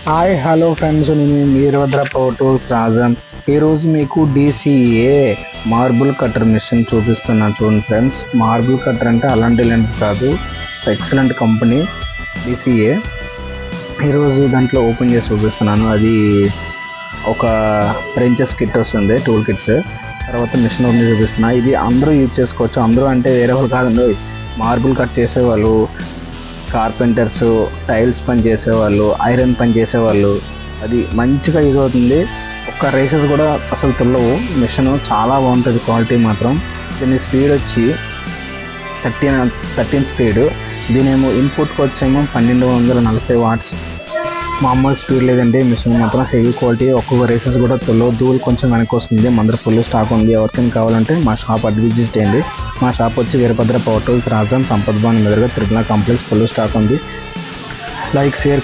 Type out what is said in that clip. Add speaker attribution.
Speaker 1: Hi hello friends, నేను Veerabhadra power tools Rajan. ఈరోజు మీకు DCA మార్బుల్ కట్టర్ మిషన్ చూపిస్తున్నాను. చూడండి ఫ్రెండ్స్, మార్బుల్ కట్టర్ అంటే అలాంటి ఇలాంటి కాదు, ఎక్సలెంట్ కంపెనీ DCA. ఈరోజు దాంట్లో ఓపెన్ చేసి చూపిస్తున్నాను. అది ఒక ప్రెంచెస్ కిట్ వస్తుంది, టూల్ కిట్స్. తర్వాత మిషన్ ఓపెన్ చూపిస్తున్నా. ఇది అందరూ యూజ్ చేసుకోవచ్చు. అందరూ అంటే వేరే వాళ్ళు కాదండి, మార్బుల్ కట్ చేసేవాళ్ళు, కార్పెంటర్స్, టైల్స్ పని చేసేవాళ్ళు, ఐరన్ పని చేసేవాళ్ళు, అది మంచిగా యూజ్ అవుతుంది. ఒక్క రేసెస్ కూడా అసలు తుల్లవు. మిషన్ చాలా బాగుంటుంది, క్వాలిటీ మాత్రం. దీని స్పీడ్ వచ్చి 13 స్పీడ్. దీనేమో ఇన్పుట్కి వచ్చేమో 1240 వాట్స్. మామూలు స్పీడ్ లేదండి. మిషన్ మాత్రం హెవీ క్వాలిటీ. ఒక్కొక్క రేసెస్ కూడా తుల్లవు. ధూళి కొంచెం వెనక్కి వస్తుంది. మందర ఫుల్ స్టాక్ ఉంది. ఎవరికైనా కావాలంటే మా షాప్ విజిట్ చేయండి. మా షాప్ వచ్చి వీరభద్ర పవర్ టూల్స్ రాజన్, సంపత్ భవన్ ఎదురుగా తిరుమల కాంప్లెక్స్. ఫుల్ స్టాక్ ఉంది. Like, share.